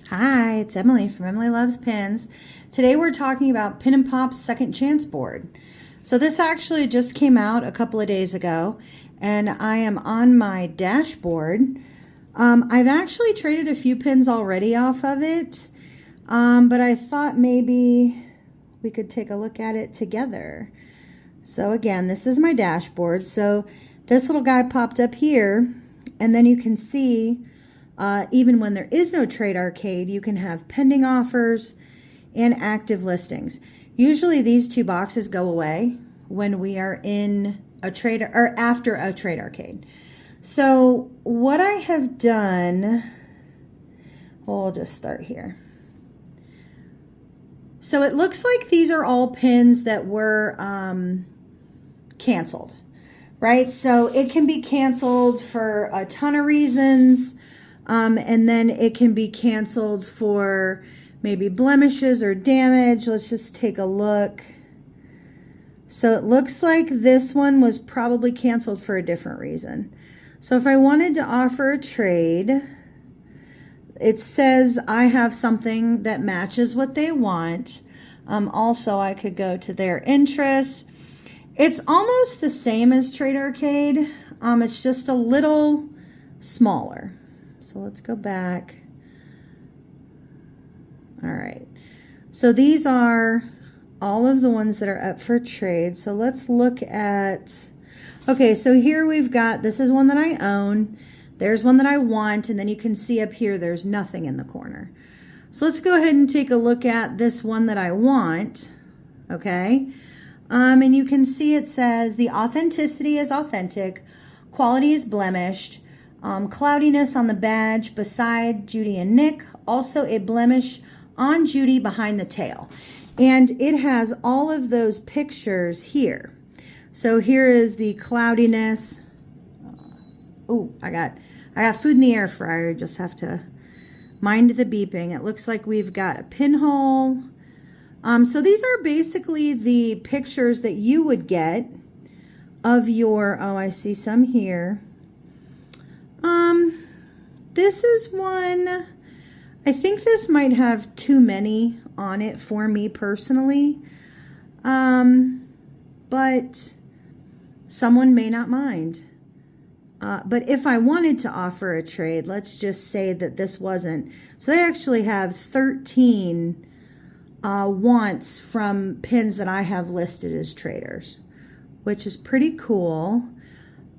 Hi, it's Emily from Emily Loves Pins. Today we're talking about Pin and Pop's Second Chance board. So this actually just came out a couple of days ago, and I am on my dashboard. I've actually traded a few pins already off of it, but I thought maybe we could take a look at it together. So again, this is my dashboard. So this little guy popped up here, and then you can see even when there is no trade arcade, you can have pending offers and active listings. Usually these two boxes go away when we are in a trade or after a trade arcade. So what I have done, well, we'll just start here. So it looks like these are all pins that were canceled, right? So it can be canceled for a ton of reasons. And then it can be canceled for maybe blemishes or damage. Let's just take a look. So it looks like this one was probably canceled for a different reason. So if I wanted to offer a trade, it says I have something that matches what they want. Also, I could go to their interests. It's almost the same as Trade Arcade. It's just a little smaller. So let's go back. All right. So these are all of the ones that are up for trade. So let's look at, okay, so here we've got, this is one that I own. There's one that I want. And then you can see up here, there's nothing in the corner. So let's go ahead and take a look at this one that I want. Okay. And you can see it says the authenticity is authentic. Quality is blemished. Cloudiness on the badge beside Judy and Nick. Also a blemish on Judy behind the tail. And it has all of those pictures here. So here is the cloudiness. Oh, I got food in the air fryer. Just have to mind the beeping. It looks like we've got a pinhole. So these are basically the pictures that you would get of your, oh, I see some here. This is one, I think this might have too many on it for me personally, but someone may not mind. But if I wanted to offer a trade, let's just say that this wasn't. So they actually have 13 wants from pins that I have listed as traders, which is pretty cool.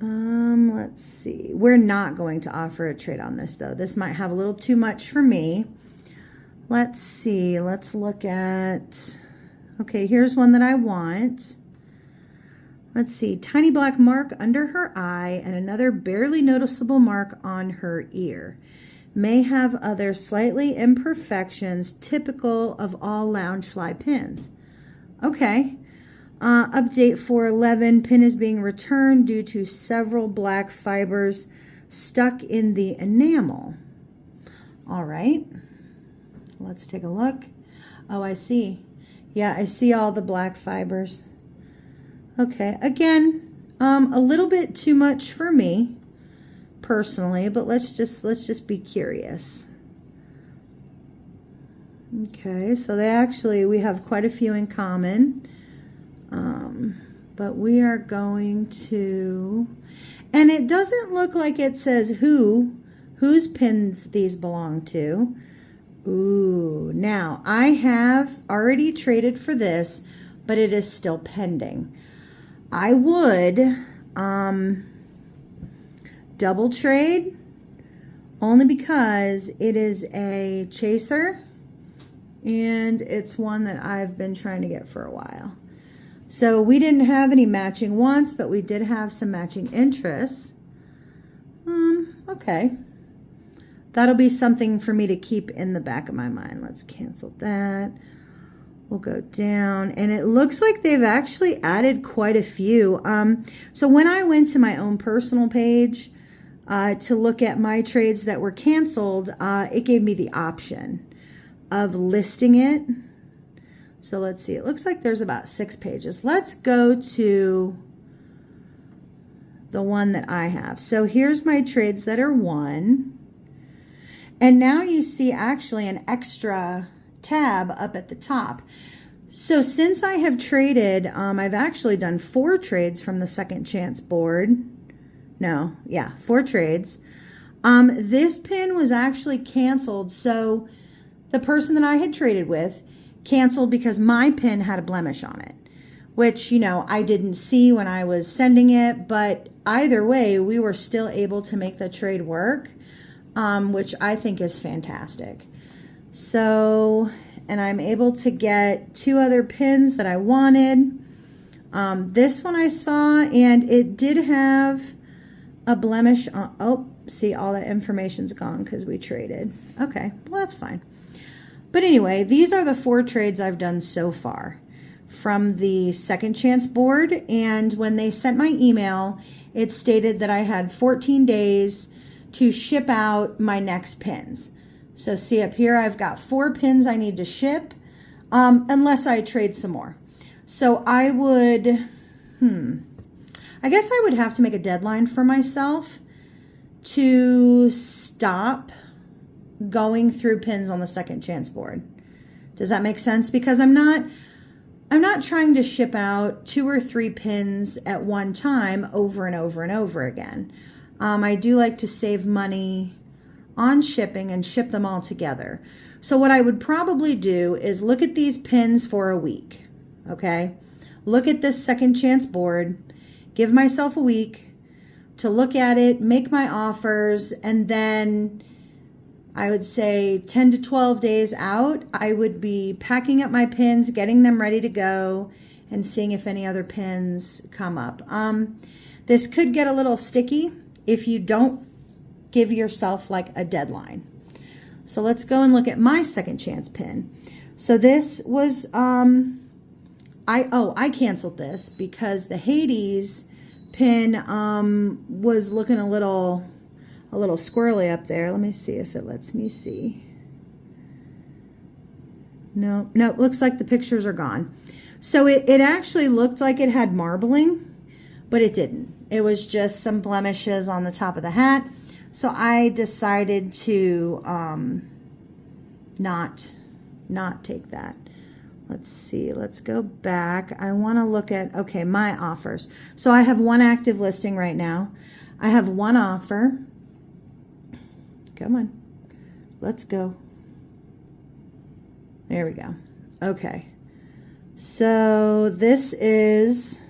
Let's see. We're not going to offer a trade on this though. This might have a little too much for me. Let's see. Let's look at, okay, here's one that I want. Let's see. Tiny black mark under her eye and another barely noticeable mark on her ear. May have other slightly imperfections typical of all Loungefly pins. Okay. Update 411, pin is being returned due to several black fibers stuck in the enamel. All right, let's take a look. Oh, I see. Yeah, I see all the black fibers. Okay, again, a little bit too much for me personally, but let's just be curious. Okay, so we have quite a few in common. But we are going to, and it doesn't look like it says whose pins these belong to. Ooh, now I have already traded for this, but it is still pending. I would double trade only because it is a chaser and it's one that I've been trying to get for a while. So we didn't have any matching wants, but we did have some matching interests. Okay. That'll be something for me to keep in the back of my mind. Let's cancel that. We'll go down. And it looks like they've actually added quite a few. So when I went to my own personal page to look at my trades that were canceled, it gave me the option of listing it. So let's see, it looks like there's about 6 pages. Let's go to the one that I have. So here's my trades that are won. And now you see actually an extra tab up at the top. So since I have traded, I've actually done 4 trades from the Second Chance board. No, yeah, 4 trades. This pin was actually canceled. So the person that I had traded with canceled because my pin had a blemish on it, which, you know, I didn't see when I was sending it, but either way, we were still able to make the trade work, which I think is fantastic. So, and I'm able to get 2 other pins that I wanted. This one I saw, and it did have a blemish on, oh, see, all that information's gone because we traded. Okay, well, that's fine. But anyway, these are the 4 trades I've done so far from the Second Chance board. And when they sent my email, it stated that I had 14 days to ship out my next pins. So see up here, I've got 4 pins I need to ship, unless I trade some more. So I would, I guess I would have to make a deadline for myself to stop going through pins on the Second Chance board. Does that make sense? Because I'm not trying to ship out 2 or 3 pins at one time over and over and over again. I do like to save money on shipping and ship them all together. So what I would probably do is look at these pins for a week, okay? Look at this Second Chance board, give myself a week to look at it, make my offers, and then I would say 10 to 12 days out, I would be packing up my pins, getting them ready to go, and seeing if any other pins come up. This could get a little sticky if you don't give yourself like a deadline. So let's go and look at my Second Chance pin. So this was, I canceled this because the Hades pin was looking a little squirrely up there. Let me see if it lets me see. No, looks like the pictures are gone. So it actually looked like it had marbling, but it didn't. It was just some blemishes on the top of the hat. So I decided to not take that. Let's see, let's go back. I want to look at, okay, my offers. So I have 1 active listing right now. I have 1 offer. Come on, let's go. There we go. Okay, so this is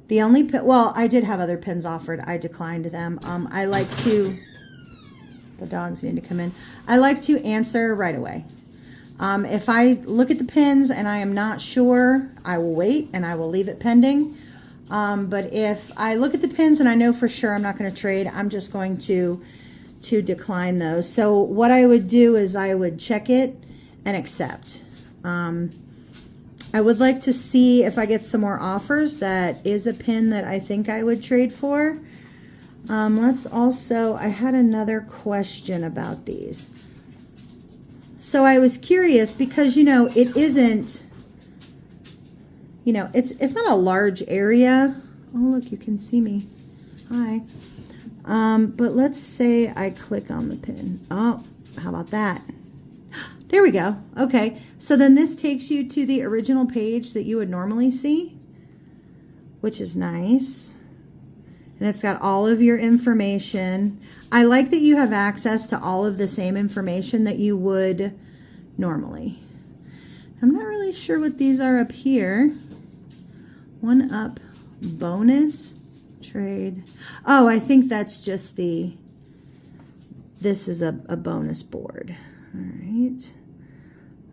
the only pin. Well, I did have other pins offered. I declined them. I like to, the dogs need to come in. I like to answer right away. If I look at the pins and I am not sure, I will wait and I will leave it pending. But if I look at the pins and I know for sure I'm not going to trade, I'm just going to decline those. So what I would do is I would check it and accept. I would like to see if I get some more offers. That is a pin that I think I would trade for. Let's also, I had another question about these. So I was curious because, you know, it isn't, you know, it's not a large area. Oh, look, you can see me. Hi. But let's say I click on the pin. Oh, how about that? There we go. Okay, so then this takes you to the original page that you would normally see, which is nice. And it's got all of your information. I like that you have access to all of the same information that you would normally. I'm not really sure what these are up here. 1 up bonus trade. Oh, I think that's just this is a bonus board. All right.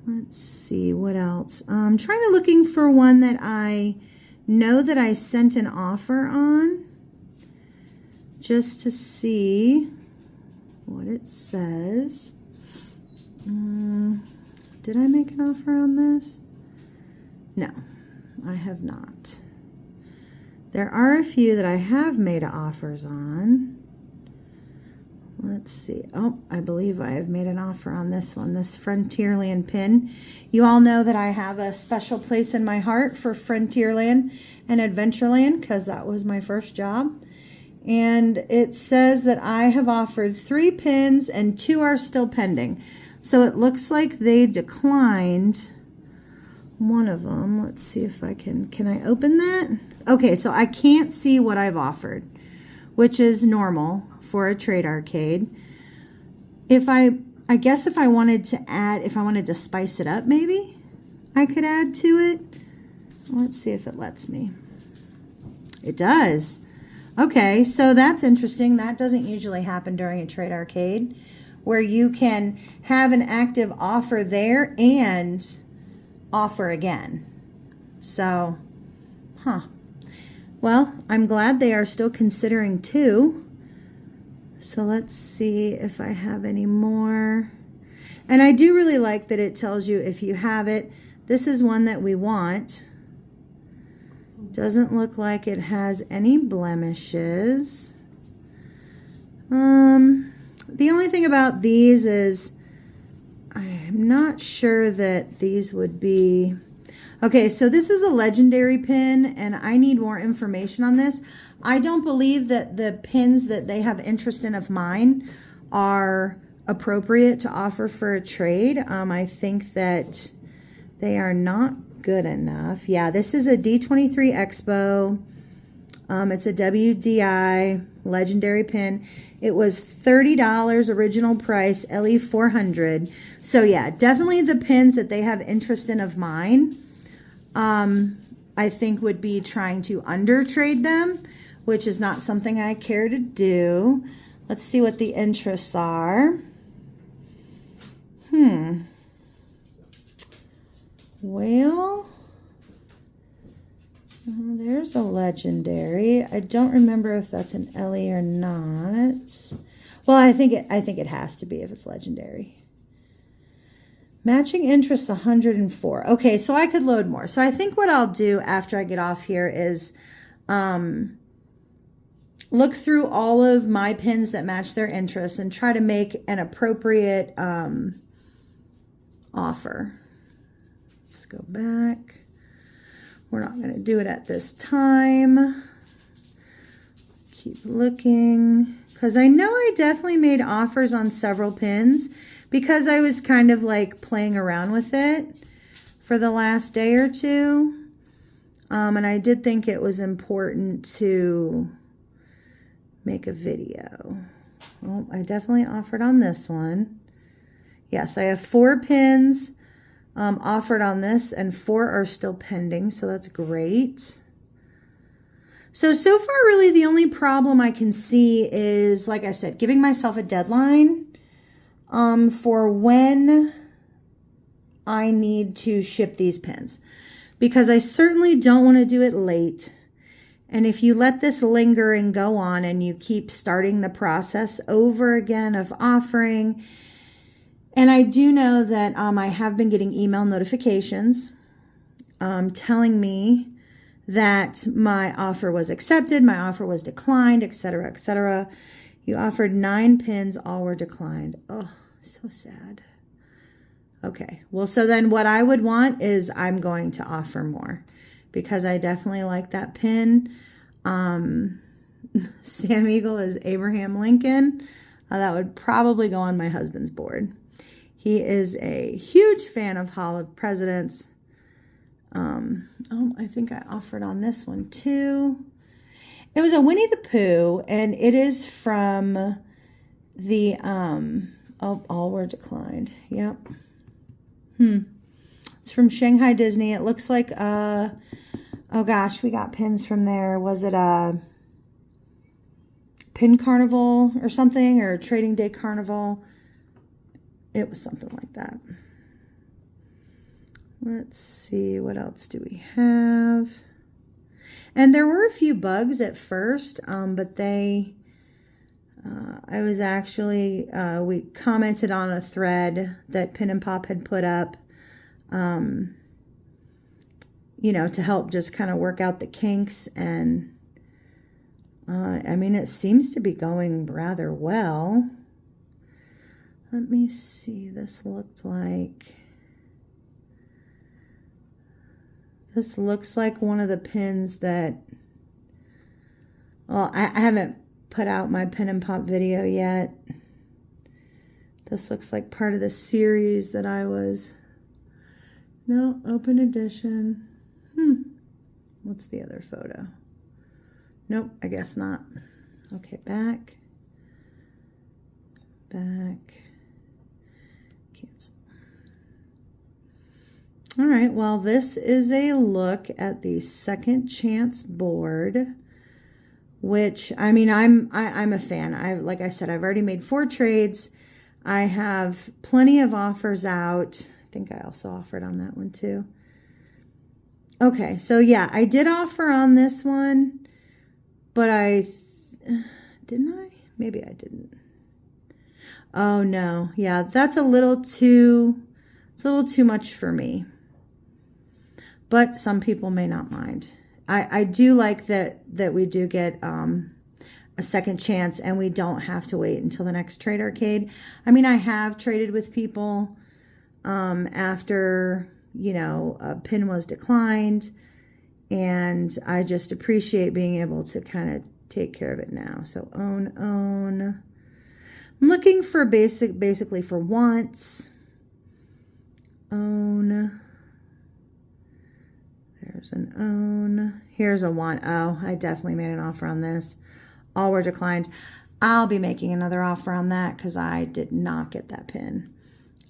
Let's see what else. I'm looking for one that I know that I sent an offer on, just to see what it says. Did I make an offer on this? No, I have not. There are a few that I have made offers on. Let's see. Oh, I believe I have made an offer on this one, this Frontierland pin. You all know that I have a special place in my heart for Frontierland and Adventureland because that was my first job. And it says that I have offered 3 pins and 2 are still pending. So it looks like they declined one of them. Let's see if I can I open that? Okay, so I can't see what I've offered, which is normal for a trade arcade. I guess if I wanted to spice it up, maybe I could add to it. Let's see if it lets me. It does. Okay, so that's interesting. That doesn't usually happen during a trade arcade, where you can have an active offer there and offer again. So, well, I'm glad they are still considering 2. So let's see if I have any more. And I do really like that it tells you if you have it. This is one that we want. Doesn't look like it has any blemishes. The only thing about these is I'm not sure that these would be... Okay, so this is a legendary pin, and I need more information on this. I don't believe that the pins that they have interest in of mine are appropriate to offer for a trade. I think that they are not good enough. Yeah, this is a D23 Expo. It's a WDI legendary pin. It was $30 original price, LE 400. So yeah, definitely the pins that they have interest in of mine, I think would be trying to under trade them, which is not something I care to do. Let's see what the interests are. Well, there's a legendary. I don't remember if that's an LE or not. Well, I think it has to be if it's legendary. Matching interests 104. Okay, so I could load more. So I think what I'll do after I get off here is look through all of my pins that match their interests and try to make an appropriate offer. Let's go back. We're not going to do it at this time. Keep looking, because I know I definitely made offers on several pins because I was kind of like playing around with it for the last day or two. And I did think it was important to make a video. Well, I definitely offered on this one. Yes, I have 4 pins offered on this, and 4 are still pending, so that's great. So far, really the only problem I can see is, like I said, giving myself a deadline for when I need to ship these pins, because I certainly don't want to do it late. And if you let this linger and go on and you keep starting the process over again of offering, and I do know that I have been getting email notifications telling me that my offer was accepted, my offer was declined, etc., etc. You offered 9 pins, all were declined. Oh, so sad. Okay, well, so then what I would want is I'm going to offer more because I definitely like that pin. Sam Eagle is Abraham Lincoln. That would probably go on my husband's board. He is a huge fan of Hall of Presidents. I think I offered on this one too. It was a Winnie the Pooh, and it is from the, all were declined. Yep. It's from Shanghai Disney. It looks like, oh gosh, we got pins from there. Was it a Pin Carnival or something, or Trading Day Carnival? It was something like that. Let's see, what else do we have? And there were a few bugs at first, but they, I was actually, we commented on a thread that Pin and Pop had put up, you know, to help just kind of work out the kinks. And, I mean, it seems to be going rather well. Let me see, this looked like... This looks like one of the pins that, well, I haven't put out my Pin and Pop video yet. This looks like part of the series that I was... No, open edition. What's the other photo? Nope, I guess not. Okay, back. Cancel. All right, well, this is a look at the Second Chance board, which, I mean, I'm a fan. Like I said, I've already made 4 trades. I have plenty of offers out. I think I also offered on that one too. Okay, so yeah, I did offer on this one, but didn't I? Maybe I didn't. Oh no, yeah, that's a little too, it's a little too much for me. But some people may not mind. I do like that we do get a second chance and we don't have to wait until the next Trade Arcade. I mean, I have traded with people after, you know, a pin was declined, and I just appreciate being able to kind of take care of it now. So own. I'm looking for basically for wants. Own. There's an own. Here's a want. Oh, I definitely made an offer on this. All were declined. I'll be making another offer on that because I did not get that pin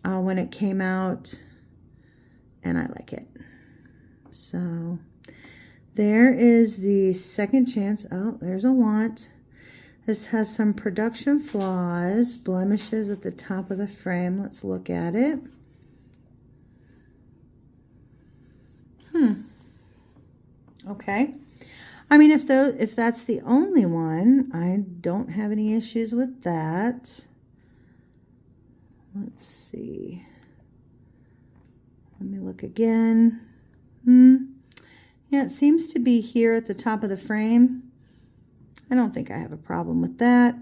when it came out, and I like it. So there is the Second Chance. Oh, there's a want. This has some production flaws, blemishes at the top of the frame. Let's look at it. Okay. I mean, if that's the only one, I don't have any issues with that. Let's see. Let me look again. Yeah, it seems to be here at the top of the frame. I don't think I have a problem with that.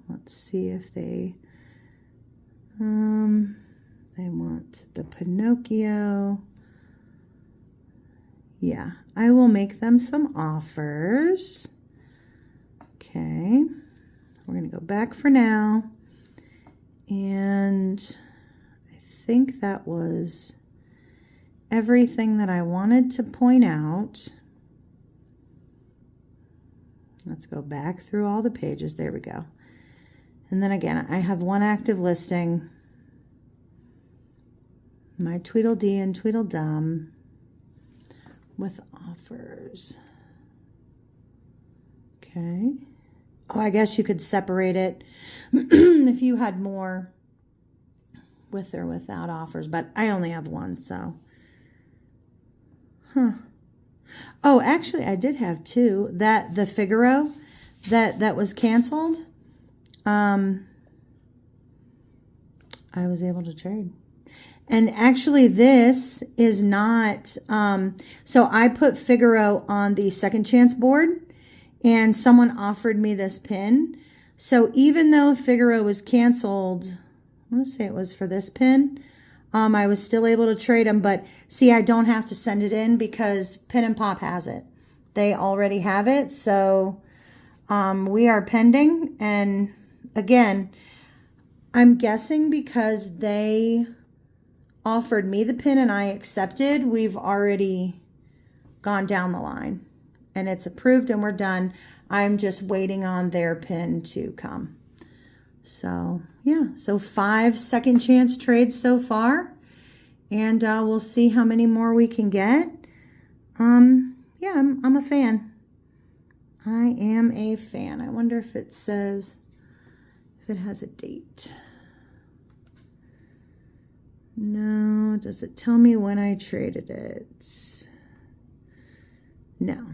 Let's see if they want the Pinocchio. Yeah, I will make them some offers. Okay, we're going to go back for now. And I think that was everything that I wanted to point out. Let's go back through all the pages. There we go. And then again, I have one active listing. My Tweedledee and Tweedledum with offers. Okay. Oh, I guess you could separate it if you had more with or without offers, but I only have one, so. Oh, actually, I did have 2. That the Figaro that was canceled. I was able to trade. And actually, this is not. So I put Figaro on the Second Chance board, and someone offered me this pin. So even though Figaro was canceled, I want to say it was for this pin. I was still able to trade them, but see, I don't have to send it in because Pin and Pop has it. They already have it, so we are pending. And again, I'm guessing because they offered me the pin and I accepted, we've already gone down the line. And it's approved and we're done. I'm just waiting on their pin to come. So, yeah. So 5 second chance trades so far. And we'll see how many more we can get. Yeah, I'm a fan. I am a fan. I wonder if it says, if it has a date. No, does it tell me when I traded it? No.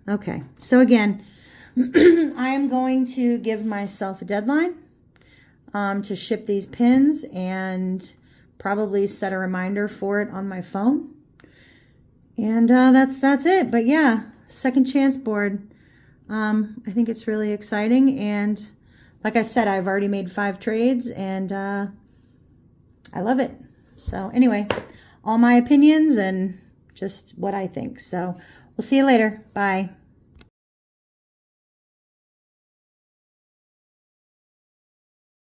Okay, so again, I am going to give myself a deadline to ship these pins and probably set a reminder for it on my phone. And that's it. But yeah, Second Chance board. I think it's really exciting. And like I said, I've already made 5 trades and I love it. So anyway, all my opinions and just what I think. So we'll see you later. Bye.